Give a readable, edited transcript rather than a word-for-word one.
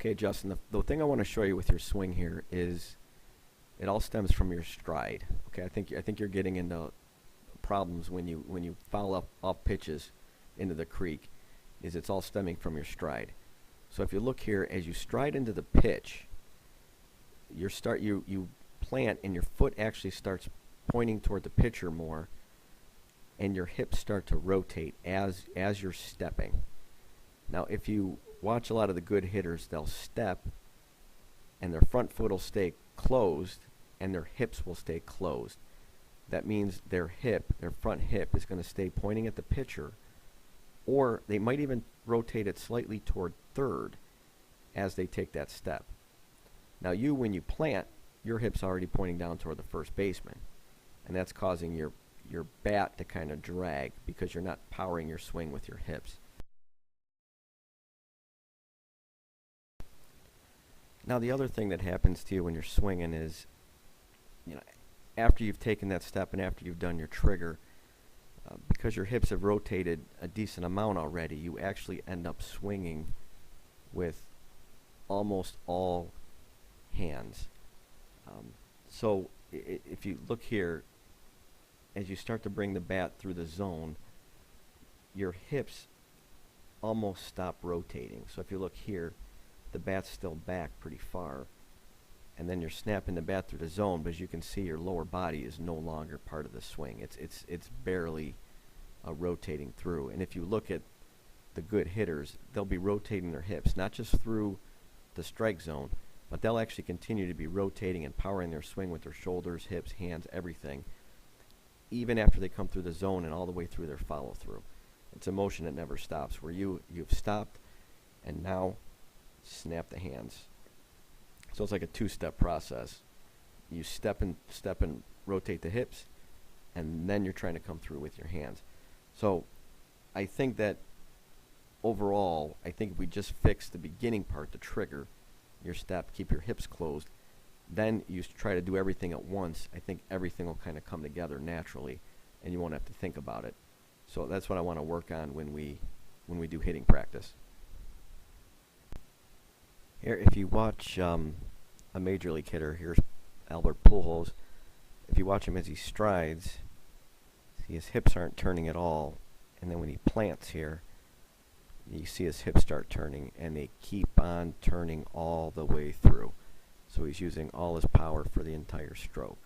Okay, Justin, the thing I want to show you with your swing here is it all stems from your stride. Okay, I think you're getting into problems when you foul off pitches into the creek. It's all stemming from your stride. So if you look here, as you stride into the pitch, you plant and your foot actually starts pointing toward the pitcher more, and your hips start to rotate as you're stepping. Now, if you watch a lot of the good hitters, they'll step and their front foot will stay closed and their hips will stay closed. That means their front hip is going to stay pointing at the pitcher, or they might even rotate it slightly toward third as they take that step. Now when you plant, your hip's already pointing down toward the first baseman, and that's causing your bat to kind of drag because you're not powering your swing with your hips. Now the other thing that happens to you when you're swinging is, after you've taken that step and after you've done your trigger, because your hips have rotated a decent amount already, you actually end up swinging with almost all hands. So if you look here, as you start to bring the bat through the zone, your hips almost stop rotating. So if you look here, the bat's still back pretty far, and then you're snapping the bat through the zone, but as you can see, your lower body is no longer part of the swing. It's barely rotating through. And if you look at the good hitters, they'll be rotating their hips, not just through the strike zone, but they'll actually continue to be rotating and powering their swing with their shoulders, hips, hands, everything, even after they come through the zone and all the way through their follow-through. It's a motion that never stops, where you've stopped and now snap the hands. So it's like a two-step process. You step and rotate the hips, and then you're trying to come through with your hands. So I think that overall, if we just fix the beginning part, the trigger, your step, keep your hips closed, then you try to do everything at once, I think everything will kind of come together naturally, and you won't have to think about it. So that's what I want to work on when we do hitting practice. Here, if you watch a major league hitter, here's Albert Pujols. If you watch him as he strides, see his hips aren't turning at all, and then when he plants here, you see his hips start turning, and they keep on turning all the way through. So he's using all his power for the entire stroke.